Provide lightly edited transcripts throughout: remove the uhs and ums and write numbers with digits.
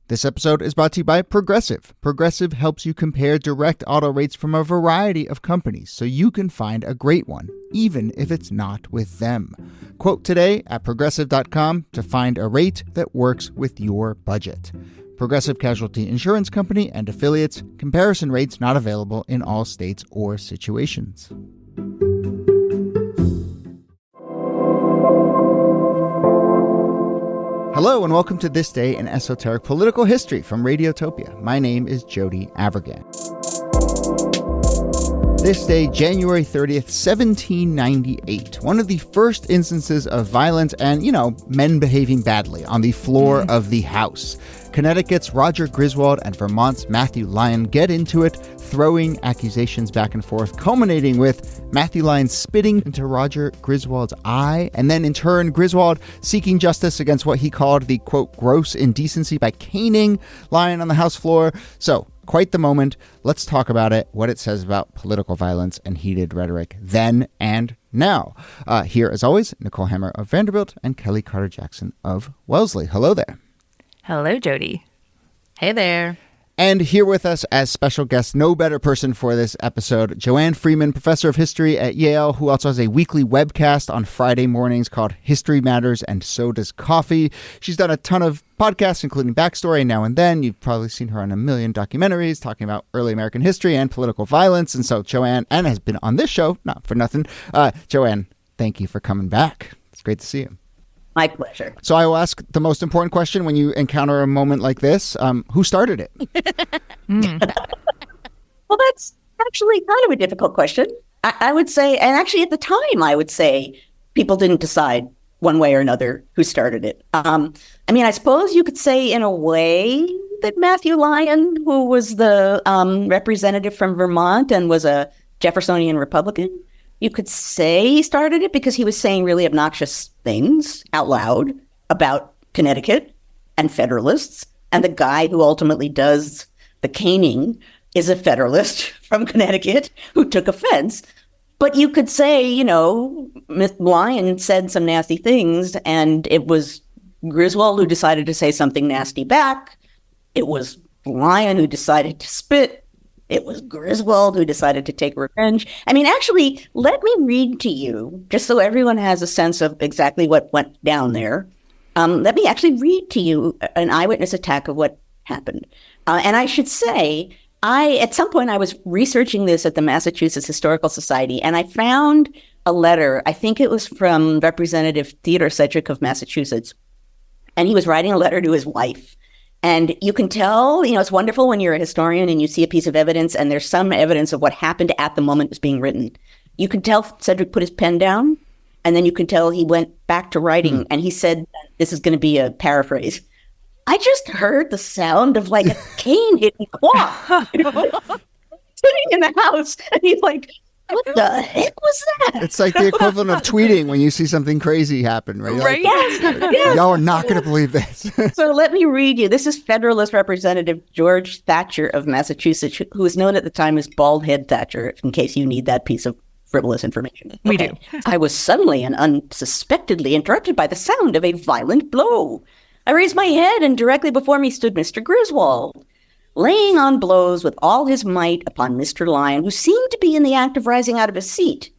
This episode is brought to you by Progressive. Progressive helps you compare direct auto rates from a variety of companies so you can find a great one, even if it's not with them. Quote today at Progressive.com to find a rate that works with your budget. Progressive Casualty Insurance Company and affiliates. Comparison rates not available in all states or situations. Hello and welcome to This Day in Esoteric Political History from Radiotopia. My name is Jody Avirgan. This day, January 30th, 1798, one of the first instances of violence and, men behaving badly on the floor of the House. Connecticut's Roger Griswold and Vermont's Matthew Lyon get into it, throwing accusations back and forth, culminating with Matthew Lyon spitting into Roger Griswold's eye, and then in turn, Griswold seeking justice against what he called the, quote, gross indecency by caning Lyon on the House floor. So, quite the moment. Let's talk about it, what it says about political violence and heated rhetoric then and now. Here, as always, Nicole Hammer of Vanderbilt and Kelly Carter-Jackson of Wellesley. Hello there. Hello, Jody. Hey there. And here with us as special guest, no better person for this episode, Joanne Freeman, professor of history at Yale, who also has a weekly webcast on Friday mornings called History Matters and So Does Coffee. She's done a ton of podcasts, including Backstory and Now and Then. You've probably seen her on a million documentaries talking about early American history and political violence. And so Joanne, and has been on this show, not for nothing. Joanne, thank you for coming back. It's great to see you. My pleasure. So I will ask the most important question when you encounter a moment like this. Who started it? Well, that's actually kind of a difficult question. I would say, and actually at the time, I would say people didn't decide one way or another who started it. I suppose you could say in a way that Matthew Lyon, who was the representative from Vermont and was a Jeffersonian Republican, you could say he started it because he was saying really obnoxious things out loud about Connecticut and Federalists. And the guy who ultimately does the caning is a Federalist from Connecticut who took offense. But you could say, Lyon said some nasty things, and it was Griswold who decided to say something nasty back. It was Lyon who decided to spit. It was Griswold who decided to take revenge. Actually, let me read to you, just so everyone has a sense of exactly what went down there. Let me actually read to you an eyewitness attack of what happened. And I should say, at some point I was researching this at the Massachusetts Historical Society, and I found a letter. I think it was from Representative Theodore Sedgwick of Massachusetts. And he was writing a letter to his wife. And you can tell, it's wonderful when you're a historian and you see a piece of evidence and there's some evidence of what happened at the moment it was being written. You can tell Cedric put his pen down, and then you can tell he went back to writing, and he said, this is going to be a paraphrase. I just heard the sound of like a cane hitting cloth sitting in the house. And he's like, what the heck was that? It's like the equivalent of tweeting when you see something crazy happen, right? Right? Like, yes. Y'all are not going to believe this. So let me read you. This is Federalist Representative George Thatcher of Massachusetts, who was known at the time as Bald Head Thatcher, in case you need that piece of frivolous information. We do. I was suddenly and unsuspectedly interrupted by the sound of a violent blow. I raised my head, and directly before me stood Mr. Griswold, laying on blows with all his might upon Mr. Lyon, who seemed to be in the act of rising out of his seat.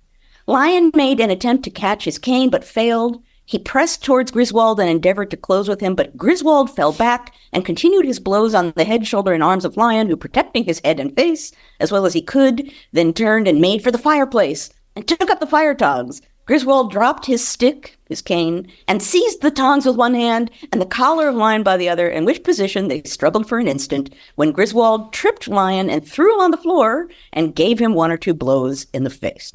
Lyon made an attempt to catch his cane, but failed. He pressed towards Griswold and endeavored to close with him, but Griswold fell back and continued his blows on the head, shoulder, and arms of Lyon, who, protecting his head and face as well as he could, then turned and made for the fireplace and took up the fire tongs. Griswold dropped his stick, his cane, and seized the tongs with one hand and the collar of Lyon by the other, in which position they struggled for an instant, when Griswold tripped Lyon and threw him on the floor and gave him one or two blows in the face.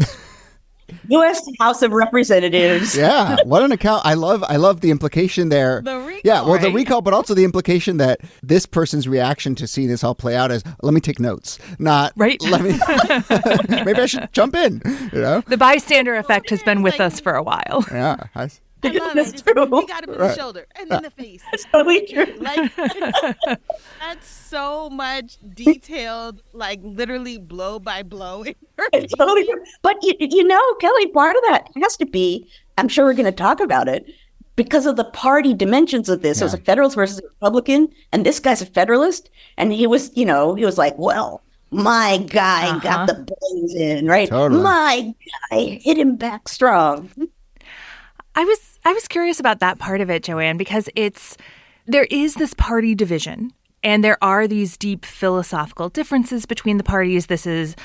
U.S. House of Representatives. Yeah, what an account. I love the implication there. The recall. Yeah, well, the recall, but also the implication that this person's reaction to seeing this all play out is, let me take notes, not, right. Let me, maybe I should jump in, The bystander effect has been with us for a while. Yeah. I love it. You got him in the shoulder and then the face. That's totally true. That's so much detailed, literally blow by blow. It's totally true. But Kelly, part of that has to be, I'm sure we're going to talk about it, because of the party dimensions of this. It was a Federalist versus a Republican, and this guy's a Federalist, and he was like, well, my guy got the blows in, right? Totally. My guy hit him back strong. I was curious about that part of it, Joanne, because there is this party division, and there are these deep philosophical differences between the parties. This is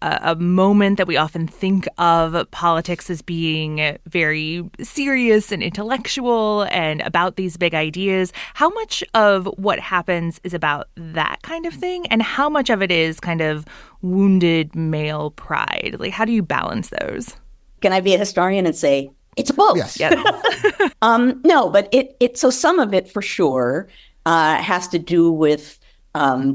a moment that we often think of politics as being very serious and intellectual and about these big ideas. How much of what happens is about that kind of thing, and how much of it is kind of wounded male pride? Like, how do you balance those? Can I be a historian and say it's both? Yes. No, but so some of it for sure has to do with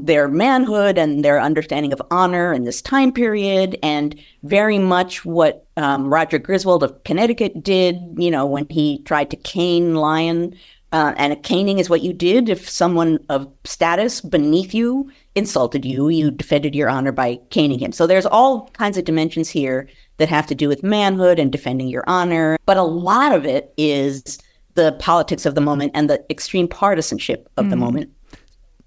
their manhood and their understanding of honor in this time period, and very much what Roger Griswold of Connecticut did, when he tried to cane Lyon. And a caning is what you did if someone of status beneath you insulted you. You defended your honor by caning him. So there's all kinds of dimensions here that have to do with manhood and defending your honor. But a lot of it is the politics of the moment and the extreme partisanship of the moment.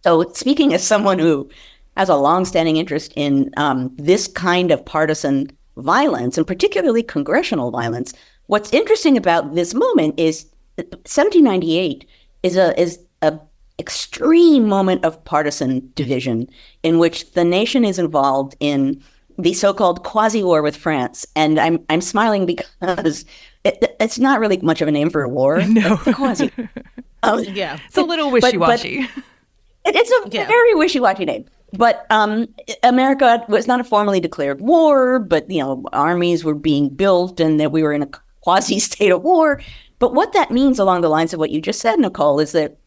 So speaking as someone who has a longstanding interest in this kind of partisan violence, and particularly congressional violence, what's interesting about this moment is 1798 is a extreme moment of partisan division in which the nation is involved in the so-called quasi-war with France. And I'm smiling because it's not really much of a name for a war. No. Quasi. It's a little wishy-washy. It's a very wishy-washy name. But America was not a formally declared war, but, armies were being built and that we were in a quasi-state of war. But what that means along the lines of what you just said, Nicole, is that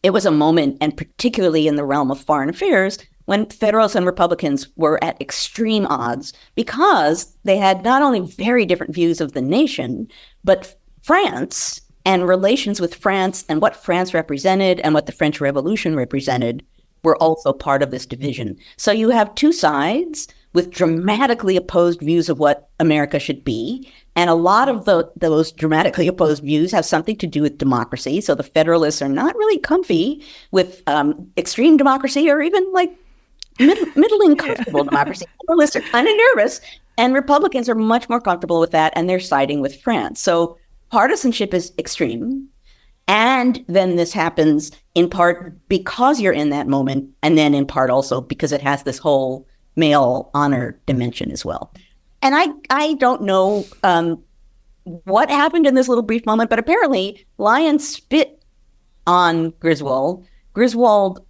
it was a moment, and particularly in the realm of foreign affairs, when Federalists and Republicans were at extreme odds because they had not only very different views of the nation, but France and relations with France and what France represented and what the French Revolution represented were also part of this division. So you have two sides with dramatically opposed views of what America should be. And a lot of those dramatically opposed views have something to do with democracy. So the Federalists are not really comfy with extreme democracy or even like middling comfortable democracy. Federalists are kind of nervous, and Republicans are much more comfortable with that, and they're siding with France. So partisanship is extreme. And then this happens in part because you're in that moment, and then in part also because it has this whole male honor dimension as well. And I don't know what happened in this little brief moment, but apparently Lyon spit on Griswold. Griswold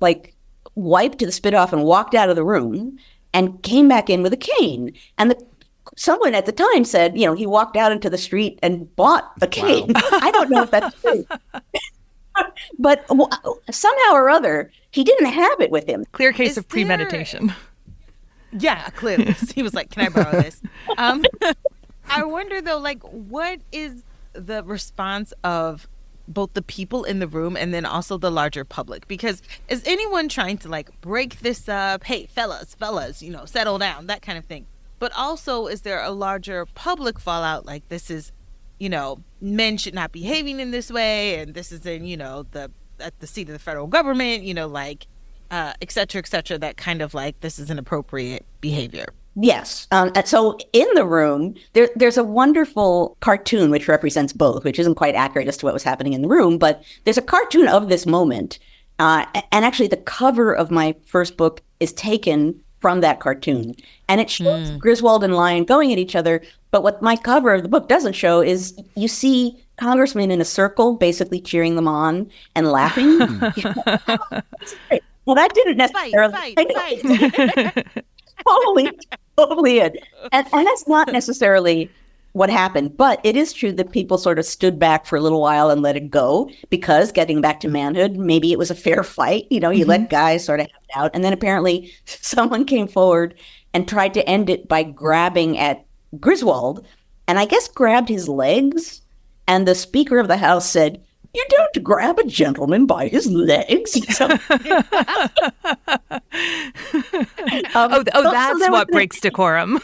wiped the spit off and walked out of the room and came back in with a cane. And someone at the time said, he walked out into the street and bought a cane. Wow. I don't know if that's true. But somehow or other, he didn't have it with him. Clear case of premeditation. Yeah, clearly. He was like, can I borrow this? I wonder, though, what is the response of both the people in the room and then also the larger public? Because is anyone trying to, break this up? Hey, fellas, settle down, that kind of thing. But also, is there a larger public fallout? This is, men should not be behaving in this way, and this is in, at the seat of the federal government, et cetera, that kind of this is inappropriate behavior. Yes. So in the room, there's a wonderful cartoon which represents both, which isn't quite accurate as to what was happening in the room, but there's a cartoon of this moment. And actually, the cover of my first book is taken from that cartoon. And it shows Griswold and Lyon going at each other. But what my cover of the book doesn't show is you see congressmen in a circle basically cheering them on and laughing. Well, that didn't necessarily... Fight. Totally it. And that's not necessarily what happened. But it is true that people sort of stood back for a little while and let it go because, getting back to manhood, maybe it was a fair fight. You let guys sort of have it out. And then apparently someone came forward and tried to end it by grabbing at Griswold, and I guess grabbed his legs. And the Speaker of the House said, "You don't grab a gentleman by his legs." That's what breaks decorum.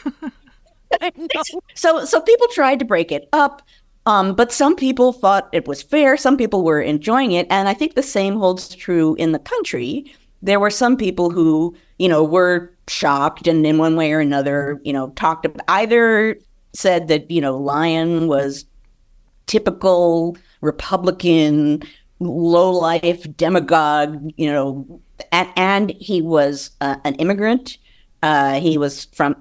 So people tried to break it up, But some people thought it was fair. Some people were enjoying it. And I think the same holds true in the country. There were some people who, were shocked and in one way or another, talked about, either said that, Lyon was typical Republican, low-life demagogue, and he was an immigrant. He was from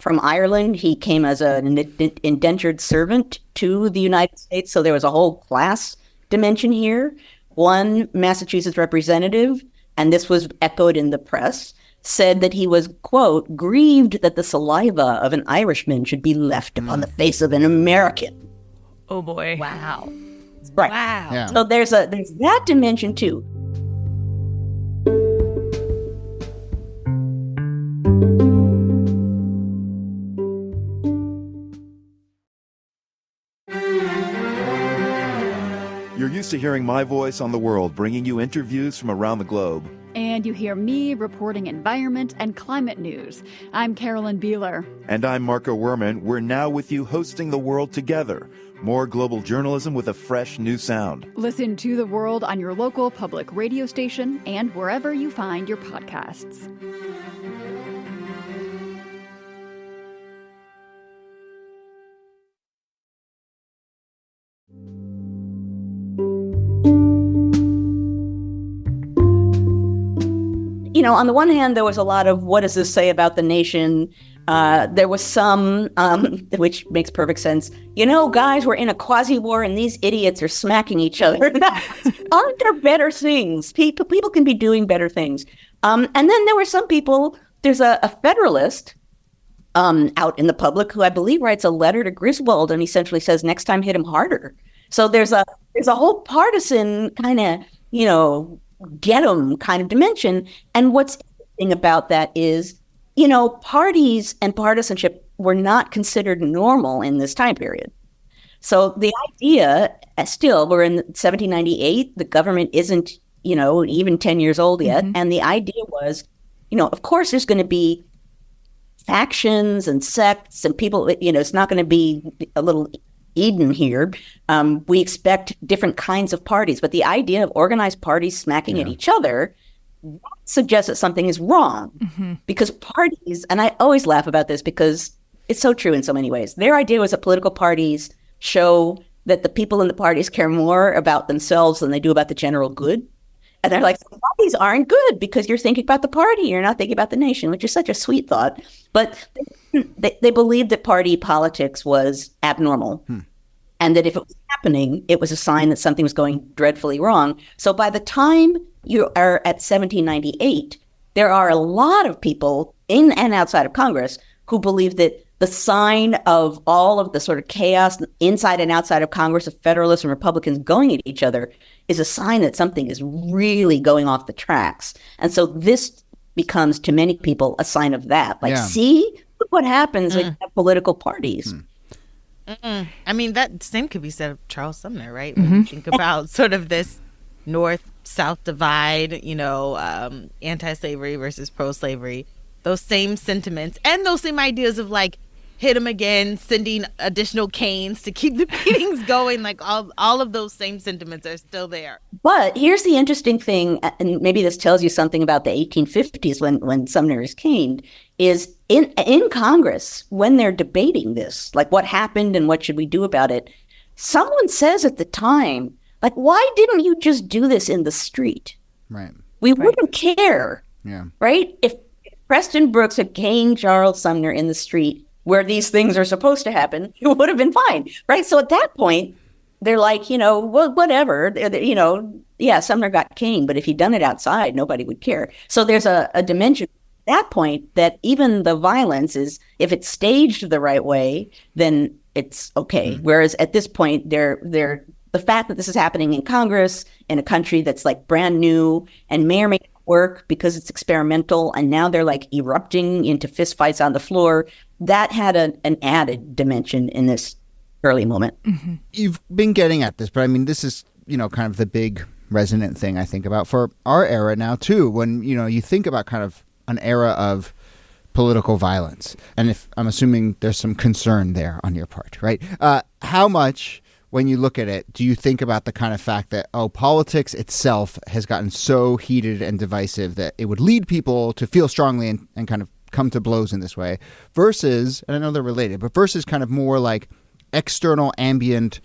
Ireland. He came as an indentured servant to the United States. So there was a whole class dimension here. One Massachusetts representative, and this was echoed in the press, said that he was, quote, grieved that the saliva of an Irishman should be left upon the face of an American. Oh, boy. Wow. Right. Wow. Yeah. So there's that dimension, too. You're used to hearing my voice on the world, bringing you interviews from around the globe. And you hear me reporting environment and climate news. I'm Carolyn Beeler. And I'm Marco Werman. We're now with you hosting The World Together. More global journalism with a fresh new sound. Listen to The World on your local public radio station and wherever you find your podcasts. On the one hand, there was a lot of what does this say about the nation? There was some, which makes perfect sense. Guys, we're in a quasi-war and these idiots are smacking each other. Aren't there better things? People can be doing better things. And then there were some people, there's a Federalist out in the public who I believe writes a letter to Griswold and essentially says, next time hit him harder. So there's a whole partisan kind of, get them kind of dimension. And what's interesting about that is, parties and partisanship were not considered normal in this time period. So the idea, still, we're in 1798, the government isn't, even 10 years old yet. Mm-hmm. And the idea was, of course, there's going to be factions and sects and people, it's not going to be a little Eden here. We expect different kinds of parties, but the idea of organized parties smacking at each other suggests that something is wrong. Mm-hmm. Because parties, and I always laugh about this because it's so true in so many ways. Their idea was that political parties show that the people in the parties care more about themselves than they do about the general good. And they're like, parties aren't good because you're thinking about the party, you're not thinking about the nation, which is such a sweet thought. But they believed that party politics was abnormal. And that if it was happening, it was a sign that something was going dreadfully wrong. So by the time you are at 1798, there are a lot of people in and outside of Congress who believe that the sign of all of the sort of chaos inside and outside of Congress of Federalists and Republicans going at each other is a sign that something is really going off the tracks. And so this becomes, to many people, a sign of that. Like, see, look what happens when you have political parties. I mean, that same could be said of Charles Sumner, right? When you think about sort of this North-South divide, anti-slavery versus pro-slavery, those same sentiments and those same ideas of like, hit them again, sending additional canes to keep the beatings going, like all of those same sentiments are still there. But here's the interesting thing, and maybe this tells you something about the 1850s when Sumner is caned, is in Congress, when they're debating this, like what happened and what should we do about it, someone says at the time, like, why didn't you just do this in the street? Right. We wouldn't care. Yeah. Right? If Preston Brooks had caned Charles Sumner in the street where these things are supposed to happen, it would have been fine. Right? So at that point, they're like, well, whatever, Sumner got caned, but if he'd done it outside, nobody would care. So there's a dimension at that point that even the violence is, if it's staged the right way, then it's okay. Mm-hmm. Whereas at this point, they're the fact that this is happening in Congress, in a country that's like brand new and may or may not work because it's experimental, and now they're like erupting into fistfights on the floor, that had an added dimension in this early moment. Mm-hmm. You've been getting at this, but I mean, this is, kind of the big resonant thing I think about for our era now too, when, you think about kind of an era of political violence. And if I'm assuming there's some concern there on your part, right? How much when you look at it, do you think about the kind of fact that, politics itself has gotten so heated and divisive that it would lead people to feel strongly and kind of come to blows in this way, versus, and I know they're related, but versus kind of more like external ambient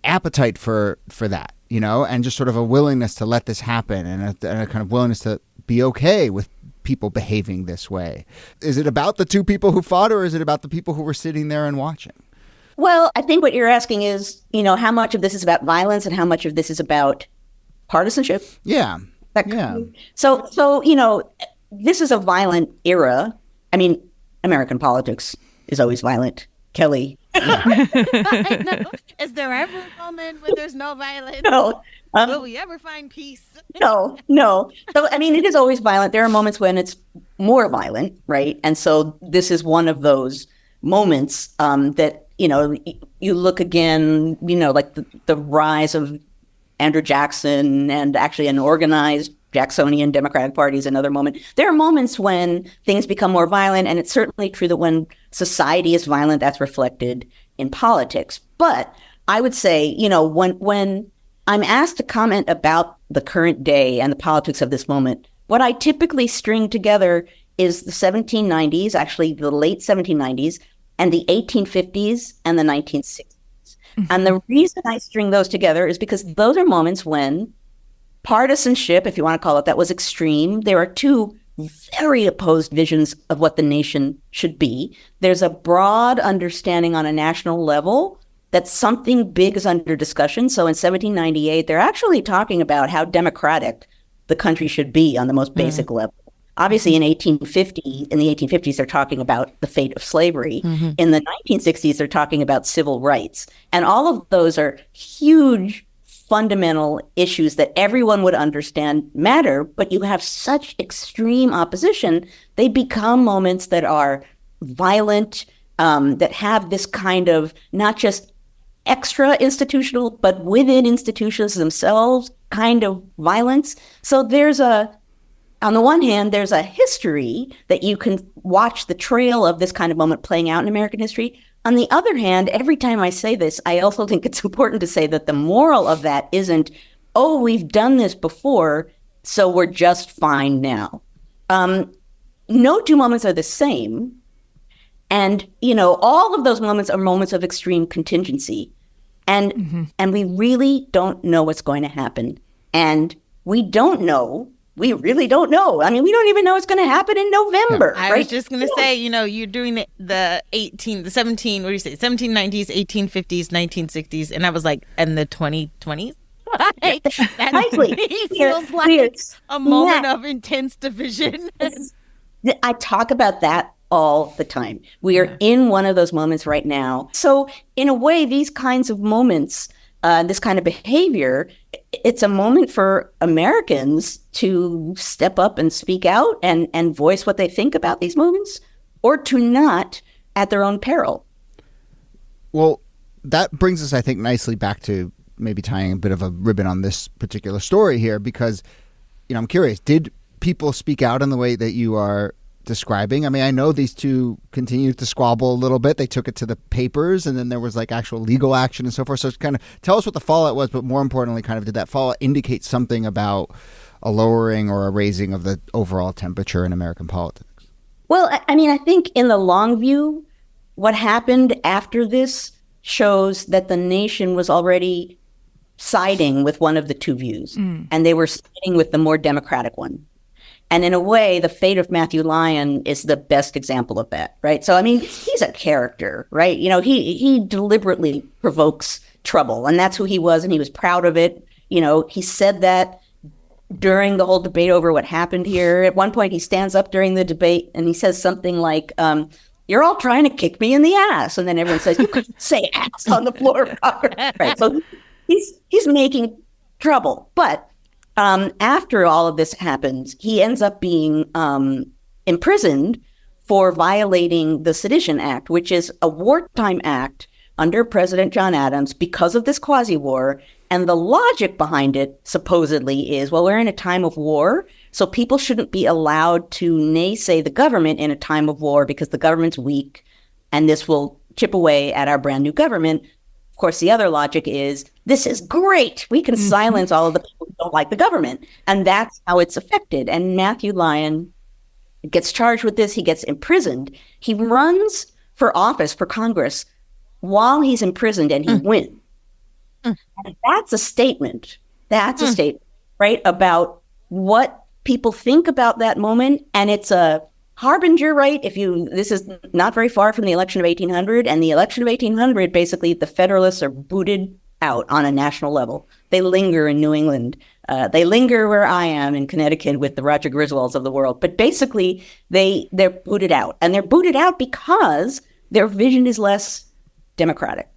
appetite for that, and just sort of a willingness to let this happen and a kind of willingness to be okay with people behaving this way. Is it about the two people who fought, or is it about the people who were sitting there and watching? Well, I think what you're asking is, how much of this is about violence and how much of this is about partisanship? Yeah. So, this is a violent era. I mean, American politics is always violent. Kelly. I know. Is there ever a moment where there's no violence? No. Will we ever find peace? No. So, I mean, it is always violent. There are moments when it's more violent, right? And so this is one of those moments that, you look again, like the rise of Andrew Jackson and actually an organized Jacksonian Democratic Party is another moment. There are moments when things become more violent, and it's certainly true that when society is violent, that's reflected in politics. But I would say, when I'm asked to comment about the current day and the politics of this moment, what I typically string together is the 1790s, actually the late 1790s, and the 1850s and the 1960s. Mm-hmm. And the reason I string those together is because those are moments when partisanship, if you want to call it that, was extreme. There are two very opposed visions of what the nation should be. There's a broad understanding on a national level that something big is under discussion. So in 1798, they're actually talking about how democratic the country should be on the most basic level. Obviously, in the 1850s, they're talking about the fate of slavery. Mm-hmm. In the 1960s, they're talking about civil rights. And all of those are huge fundamental issues that everyone would understand matter, but you have such extreme opposition, they become moments that are violent, that have this kind of not just extra institutional, but within institutions themselves kind of violence. So on the one hand, there's a history that you can watch the trail of this kind of moment playing out in American history. On the other hand, every time I say this, I also think it's important to say that the moral of that isn't, we've done this before, so we're just fine now. No two moments are the same. And, all of those moments are moments of extreme contingency. And we really don't know what's going to happen. And we really don't know. I mean, we don't even know what's going to happen in November. I was just going to say, you're doing the 1790s, 1850s, 1960s. And I was like, and the 2020s? That feels like a moment of intense division. I talk about that all the time. We are in one of those moments right now. So in a way, these kinds of moments, this kind of behavior, it's a moment for Americans to step up and speak out and voice what they think about these moments, or to not at their own peril. Well, that brings us, I think, nicely back to maybe tying a bit of a ribbon on this particular story here, because, I'm curious, did people speak out in the way that you are describing? I mean, I know these two continued to squabble a little bit. They took it to the papers, and then there was like actual legal action and so forth. So it's kind of tell us what the fallout was, but more importantly, kind of did that fallout indicate something about a lowering or a raising of the overall temperature in American politics? Well, I mean, I think in the long view, what happened after this shows that the nation was already siding with one of the two views, and they were siding with the more democratic one. And in a way, the fate of Matthew Lyon is the best example of that, right? So, I mean, he's a character, right? He deliberately provokes trouble, and that's who he was, and he was proud of it. He said that during the whole debate over what happened here. At one point, he stands up during the debate, and he says something like, you're all trying to kick me in the ass. And then everyone says, you couldn't say ass on the floor. Right? So he's making trouble. But after all of this happens, he ends up being imprisoned for violating the Sedition Act, which is a wartime act under President John Adams because of this quasi-war. And the logic behind it, supposedly, is, well, we're in a time of war, so people shouldn't be allowed to naysay the government in a time of war because the government's weak, and this will chip away at our brand new government. Of course, the other logic is, this is great. We can silence all of the people who don't like the government. And that's how it's affected. And Matthew Lyon gets charged with this. He gets imprisoned. He runs for office, for Congress, while he's imprisoned, and he wins. And that's a statement. That's a statement, right, about what people think about that moment. And it's a harbinger, right? This is not very far from the election of 1800, and the election of 1800, basically, the Federalists are booted out on a national level. They linger in New England. They linger where I am in Connecticut with the Roger Griswolds of the world. But basically, they're booted out, and they're booted out because their vision is less democratic.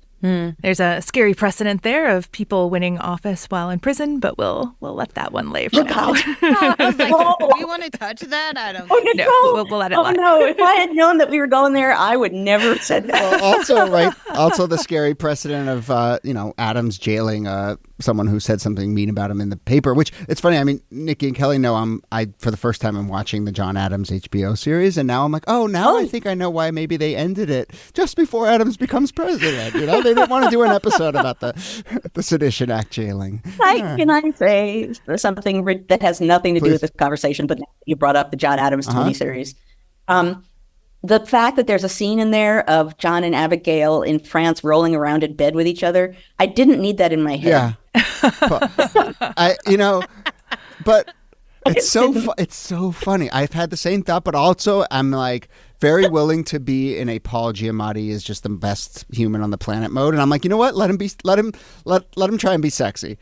There's a scary precedent there of people winning office while in prison, but we'll let that one lay for now. I was like, do we want to touch that? I don't think No, we'll let it lie. No, if I had known that we were going there, I would never have said that. Well, also, right, also the scary precedent of, Adams jailing someone who said something mean about him in the paper, which it's funny. I mean, Nikki and Kelly know I for the first time I'm watching the John Adams HBO series, and now I'm like, I think I know why maybe they ended it just before Adams becomes president. They didn't want to do an episode about the Sedition Act jailing. Can I say something that has nothing to do with this conversation, but you brought up the John Adams miniseries. The fact that there's a scene in there of John and Abigail in France rolling around in bed with each other, I didn't need that in my head. Yeah. But it's so funny. I've had the same thought, but also I'm like very willing to be in a Paul Giamatti is just the best human on the planet mode, and I'm like, you know what? Let him try and be sexy.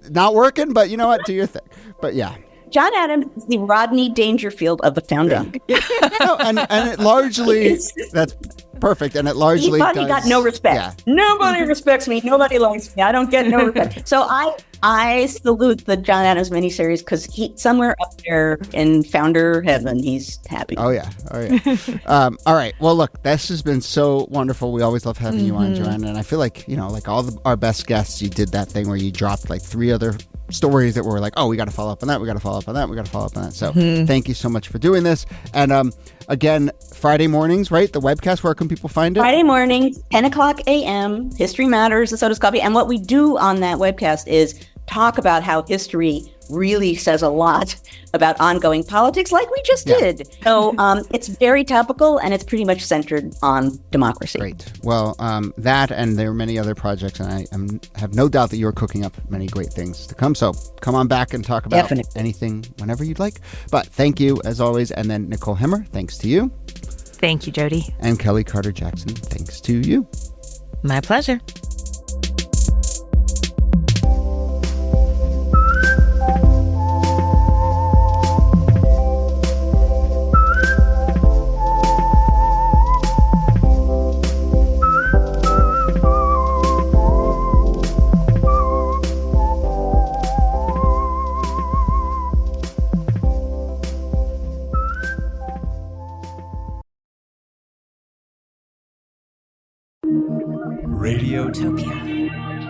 Not working, but you know what? Do your thing. But yeah. John Adams is the Rodney Dangerfield of the founding. Yeah. and it largely, that's perfect. And it largely he got no respect. Yeah. Nobody respects me. Nobody likes me. I don't get no respect. So I salute the John Adams miniseries because somewhere up there in founder heaven, he's happy. Oh, yeah. All right. Well, look, this has been so wonderful. We always love having you on, Joanne. And I feel like, like our best guests, you did that thing where you dropped like 3 other stories that were like, we got to follow up on that. We got to follow up on that. We got to follow up on that. So thank you so much for doing this. And again, Friday mornings, right? The webcast, where can people find it? Friday mornings, 10 o'clock a.m., History Matters, and so does Coffee. And what we do on that webcast is talk about how history really says a lot about ongoing politics, like we just did. So it's very topical, and it's pretty much centered on democracy. Great. Well, that and there are many other projects, and I have no doubt that you're cooking up many great things to come. So come on back and talk about anything whenever you'd like. But thank you, as always. And then Nicole Hemmer, thanks to you. Thank you, Jody. And Kelly Carter-Jackson, thanks to you. My pleasure. Radiotopia.